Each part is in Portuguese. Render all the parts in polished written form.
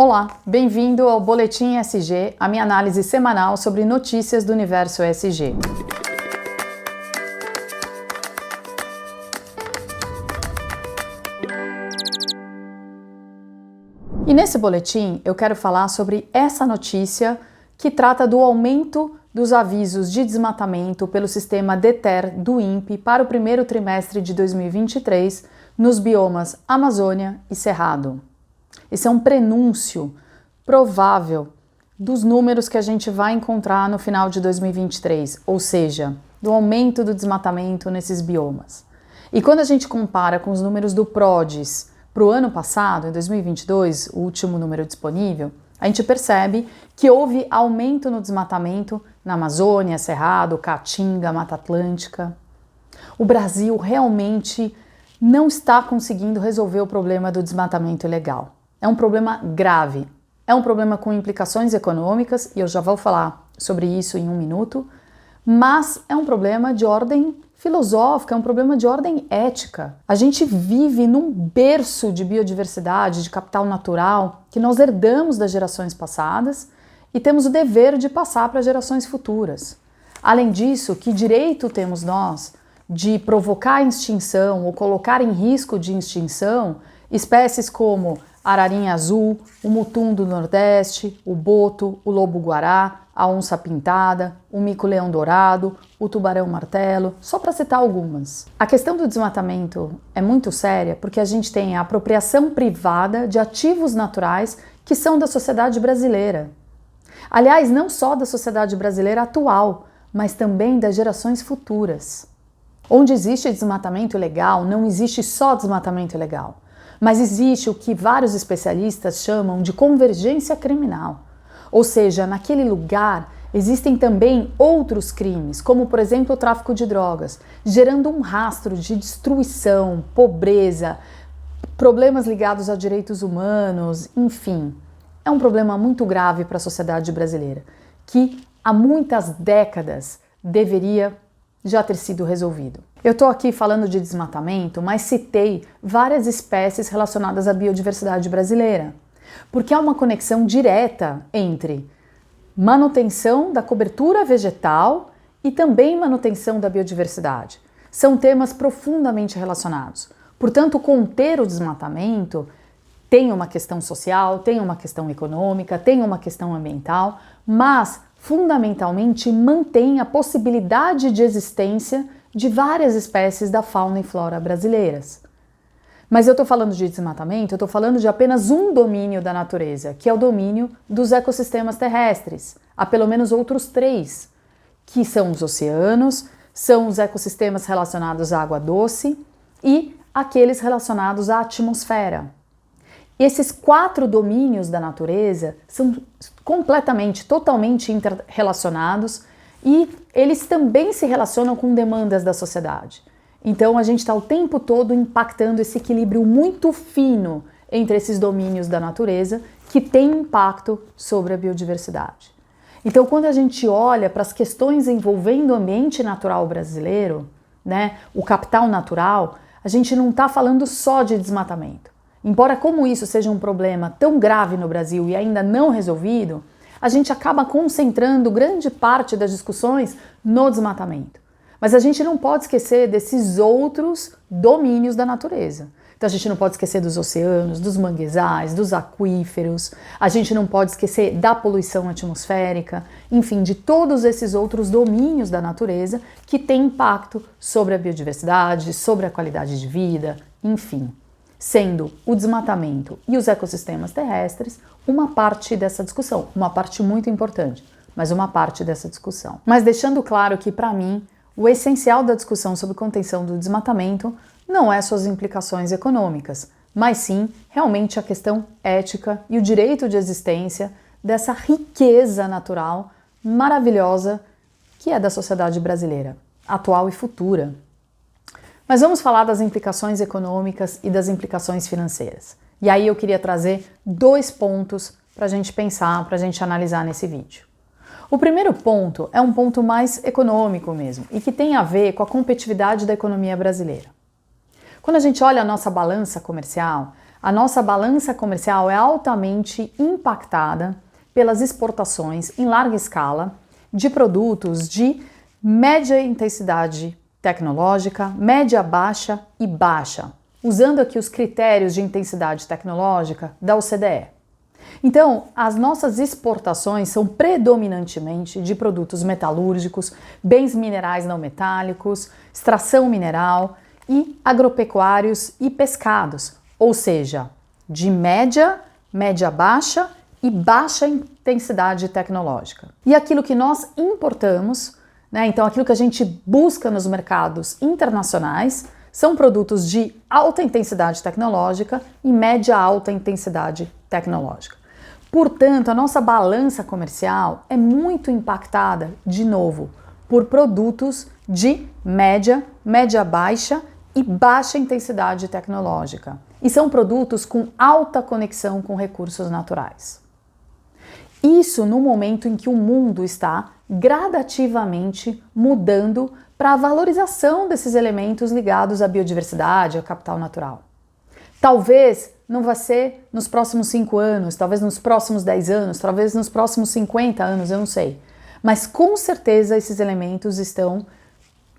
Olá, bem-vindo ao Boletim ESG, a minha análise semanal sobre notícias do universo ESG. E nesse boletim eu quero falar sobre essa notícia que trata do aumento dos avisos de desmatamento pelo sistema DETER do INPE para o primeiro trimestre de 2023 nos biomas Amazônia e Cerrado. Esse é um prenúncio provável dos números que a gente vai encontrar no final de 2023, ou seja, do aumento do desmatamento nesses biomas. E quando a gente compara com os números do PRODES para o ano passado, em 2022, o último número disponível, a gente percebe que houve aumento no desmatamento na Amazônia, Cerrado, Caatinga, Mata Atlântica. O Brasil realmente não está conseguindo resolver o problema do desmatamento ilegal. É um problema grave, é um problema com implicações econômicas, e eu já vou falar sobre isso em um minuto, mas é um problema de ordem filosófica, é um problema de ordem ética. A gente vive num berço de biodiversidade, de capital natural, que nós herdamos das gerações passadas e temos o dever de passar para gerações futuras. Além disso, que direito temos nós de provocar a extinção ou colocar em risco de extinção espécies como a ararinha azul, o mutum do Nordeste, o boto, o lobo-guará, a onça-pintada, o mico-leão dourado, o tubarão-martelo, só para citar algumas. A questão do desmatamento é muito séria porque a gente tem a apropriação privada de ativos naturais que são da sociedade brasileira. Aliás, não só da sociedade brasileira atual, mas também das gerações futuras. Onde existe desmatamento ilegal, não existe só desmatamento ilegal, mas existe o que vários especialistas chamam de convergência criminal. Ou seja, naquele lugar existem também outros crimes, como por exemplo o tráfico de drogas, gerando um rastro de destruição, pobreza, problemas ligados a direitos humanos, enfim. É um problema muito grave para a sociedade brasileira, que há muitas décadas deveria já ter sido resolvido. Eu estou aqui falando de desmatamento, mas citei várias espécies relacionadas à biodiversidade brasileira, porque há uma conexão direta entre manutenção da cobertura vegetal e também manutenção da biodiversidade. São temas profundamente relacionados. Portanto, conter o desmatamento tem uma questão social, tem uma questão econômica, tem uma questão ambiental, mas fundamentalmente mantém a possibilidade de existência de várias espécies da fauna e flora brasileiras. Mas eu estou falando de desmatamento, eu estou falando de apenas um domínio da natureza, que é o domínio dos ecossistemas terrestres. Há pelo menos outros 3, que são os oceanos, são os ecossistemas relacionados à água doce e aqueles relacionados à atmosfera. Esses 4 domínios da natureza são totalmente interrelacionados e eles também se relacionam com demandas da sociedade. Então a gente está o tempo todo impactando esse equilíbrio muito fino entre esses domínios da natureza que tem impacto sobre a biodiversidade. Então quando a gente olha para as questões envolvendo o ambiente natural brasileiro, o capital natural, a gente não está falando só de desmatamento. Embora como isso seja um problema tão grave no Brasil e ainda não resolvido, a gente acaba concentrando grande parte das discussões no desmatamento. Mas a gente não pode esquecer desses outros domínios da natureza. Então a gente não pode esquecer dos oceanos, dos manguezais, dos aquíferos, a gente não pode esquecer da poluição atmosférica, enfim, de todos esses outros domínios da natureza que têm impacto sobre a biodiversidade, sobre a qualidade de vida, enfim. Sendo o desmatamento e os ecossistemas terrestres uma parte dessa discussão, uma parte muito importante, mas uma parte dessa discussão. Mas deixando claro que, para mim, o essencial da discussão sobre contenção do desmatamento não é suas implicações econômicas, mas sim realmente a questão ética e o direito de existência dessa riqueza natural maravilhosa que é da sociedade brasileira, atual e futura. Mas vamos falar das implicações econômicas e das implicações financeiras. E aí eu queria trazer 2 pontos para a gente pensar, para a gente analisar nesse vídeo. O primeiro ponto é um ponto mais econômico mesmo e que tem a ver com a competitividade da economia brasileira. Quando a gente olha a nossa balança comercial, a nossa balança comercial é altamente impactada pelas exportações em larga escala de produtos de média intensidade tecnológica, média baixa e baixa, usando aqui os critérios de intensidade tecnológica da OCDE. Então, as nossas exportações são predominantemente de produtos metalúrgicos, bens minerais não metálicos, extração mineral e agropecuários e pescados, ou seja, de média, média baixa e baixa intensidade tecnológica. E aquilo que nós importamos, então aquilo que a gente busca nos mercados internacionais, são produtos de alta intensidade tecnológica e média alta intensidade tecnológica. Portanto, a nossa balança comercial é muito impactada, de novo, por produtos de média, média baixa e baixa intensidade tecnológica. E são produtos com alta conexão com recursos naturais. Isso no momento em que o mundo está gradativamente mudando para a valorização desses elementos ligados à biodiversidade, ao capital natural. Talvez não vai ser nos próximos 5 anos, talvez nos próximos 10 anos, talvez nos próximos 50 anos, eu não sei. Mas com certeza esses elementos estão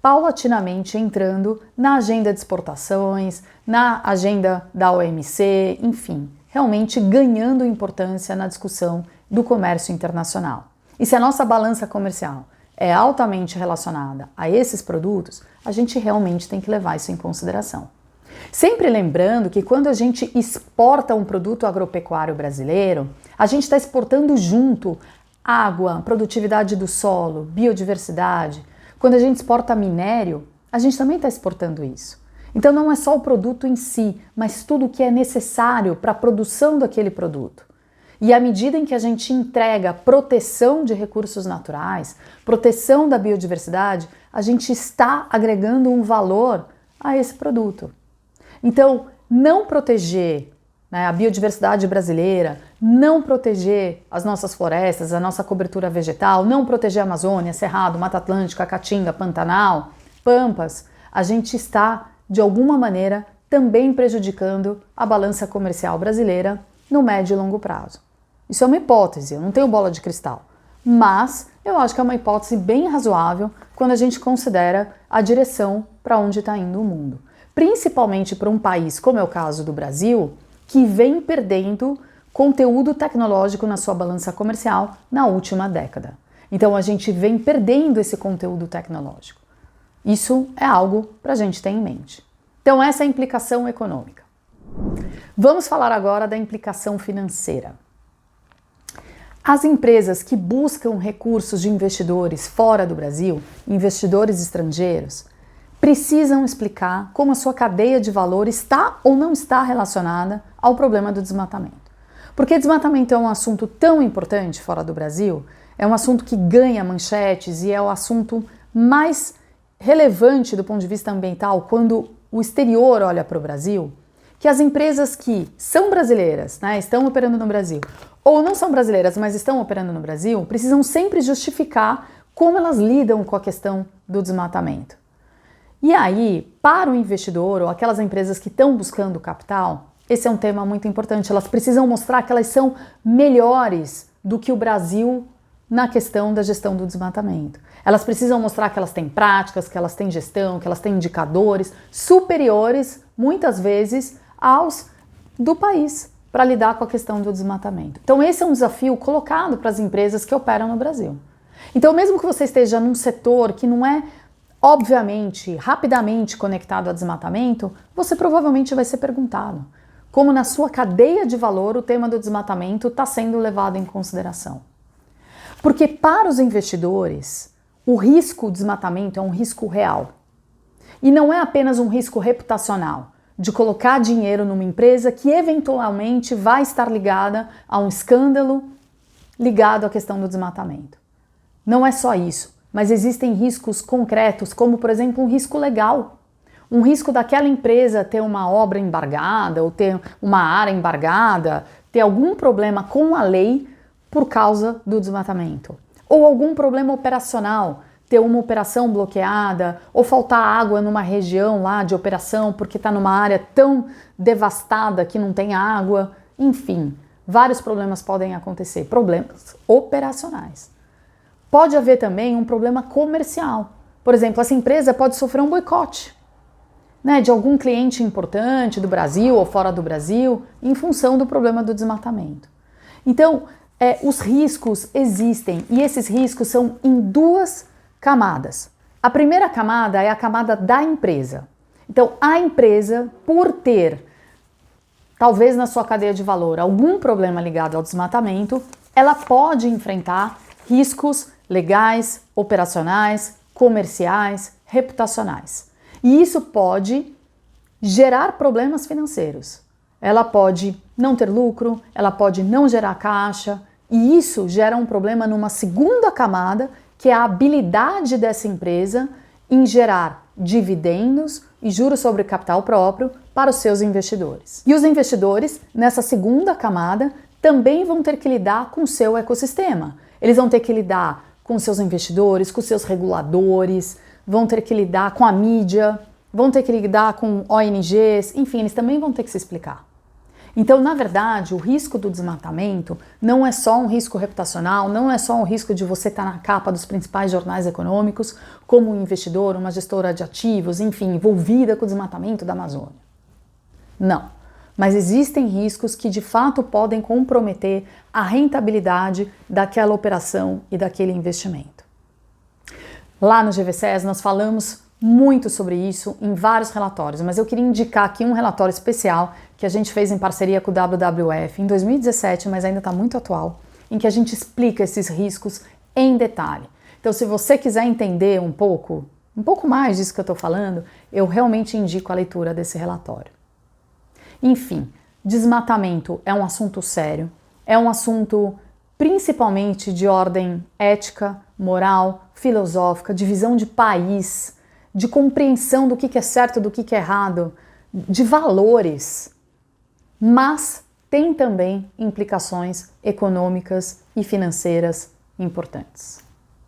paulatinamente entrando na agenda de exportações, na agenda da OMC, enfim, realmente ganhando importância na discussão do comércio internacional. E se a nossa balança comercial é altamente relacionada a esses produtos, a gente realmente tem que levar isso em consideração. Sempre lembrando que quando a gente exporta um produto agropecuário brasileiro, a gente está exportando junto água, produtividade do solo, biodiversidade. Quando a gente exporta minério, a gente também está exportando isso. Então não é só o produto em si, mas tudo o que é necessário para a produção daquele produto. E à medida em que a gente entrega proteção de recursos naturais, proteção da biodiversidade, a gente está agregando um valor a esse produto. Então, não proteger a biodiversidade brasileira, não proteger as nossas florestas, a nossa cobertura vegetal, não proteger a Amazônia, Cerrado, Mata Atlântica, Caatinga, Pantanal, Pampas, a gente está, de alguma maneira, também prejudicando a balança comercial brasileira no médio e longo prazo. Isso é uma hipótese, eu não tenho bola de cristal, mas eu acho que é uma hipótese bem razoável quando a gente considera a direção para onde está indo o mundo. Principalmente para um país, como é o caso do Brasil, que vem perdendo conteúdo tecnológico na sua balança comercial na última década. Então a gente vem perdendo esse conteúdo tecnológico. Isso é algo para a gente ter em mente. Então essa é a implicação econômica. Vamos falar agora da implicação financeira. As empresas que buscam recursos de investidores fora do Brasil, investidores estrangeiros, precisam explicar como a sua cadeia de valor está ou não está relacionada ao problema do desmatamento. Porque desmatamento é um assunto tão importante fora do Brasil, é um assunto que ganha manchetes e é o assunto mais relevante do ponto de vista ambiental quando o exterior olha para o Brasil, que as empresas que são brasileiras, estão operando no Brasil, ou não são brasileiras, mas estão operando no Brasil, precisam sempre justificar como elas lidam com a questão do desmatamento. E aí, para o investidor ou aquelas empresas que estão buscando capital, esse é um tema muito importante. Elas precisam mostrar que elas são melhores do que o Brasil na questão da gestão do desmatamento. Elas precisam mostrar que elas têm práticas, que elas têm gestão, que elas têm indicadores superiores, muitas vezes, aos do país, para lidar com a questão do desmatamento. Então esse é um desafio colocado para as empresas que operam no Brasil. Então mesmo que você esteja num setor que não é obviamente, rapidamente conectado a desmatamento, você provavelmente vai ser perguntado como na sua cadeia de valor o tema do desmatamento está sendo levado em consideração. Porque para os investidores, o risco de desmatamento é um risco real. E não é apenas um risco reputacional, de colocar dinheiro numa empresa que eventualmente vai estar ligada a um escândalo ligado à questão do desmatamento. Não é só isso. Mas existem riscos concretos, como por exemplo um risco legal. Um risco daquela empresa ter uma obra embargada ou ter uma área embargada, ter algum problema com a lei por causa do desmatamento. Ou algum problema operacional, ter uma operação bloqueada ou faltar água numa região lá de operação porque está numa área tão devastada que não tem água. Enfim, vários problemas podem acontecer, problemas operacionais. Pode haver também um problema comercial. Por exemplo, essa empresa pode sofrer um boicote, né, de algum cliente importante do Brasil ou fora do Brasil em função do problema do desmatamento. Então, os riscos existem e esses riscos são em duas camadas. A primeira camada é a camada da empresa. Então, a empresa, por ter, talvez na sua cadeia de valor, algum problema ligado ao desmatamento, ela pode enfrentar riscos legais, operacionais, comerciais, reputacionais. E isso pode gerar problemas financeiros. Ela pode não ter lucro, ela pode não gerar caixa, e isso gera um problema numa segunda camada, que é a habilidade dessa empresa em gerar dividendos e juros sobre capital próprio para os seus investidores. E os investidores, nessa segunda camada, também vão ter que lidar com o seu ecossistema. Eles vão ter que lidar com seus investidores, com seus reguladores, vão ter que lidar com a mídia, vão ter que lidar com ONGs, enfim, eles também vão ter que se explicar. Então, na verdade, o risco do desmatamento não é só um risco reputacional, não é só um risco de você estar na capa dos principais jornais econômicos como um investidor, uma gestora de ativos, enfim, envolvida com o desmatamento da Amazônia. Não. Mas existem riscos que de fato podem comprometer a rentabilidade daquela operação e daquele investimento. Lá no GVCS nós falamos muito sobre isso em vários relatórios, mas eu queria indicar aqui um relatório especial que a gente fez em parceria com o WWF em 2017, mas ainda está muito atual, em que a gente explica esses riscos em detalhe. Então, se você quiser entender um pouco mais disso que eu estou falando, eu realmente indico a leitura desse relatório. Enfim, desmatamento é um assunto sério, é um assunto principalmente de ordem ética, moral, filosófica, de visão de país, de compreensão do que é certo, do que é errado, de valores, mas tem também implicações econômicas e financeiras importantes.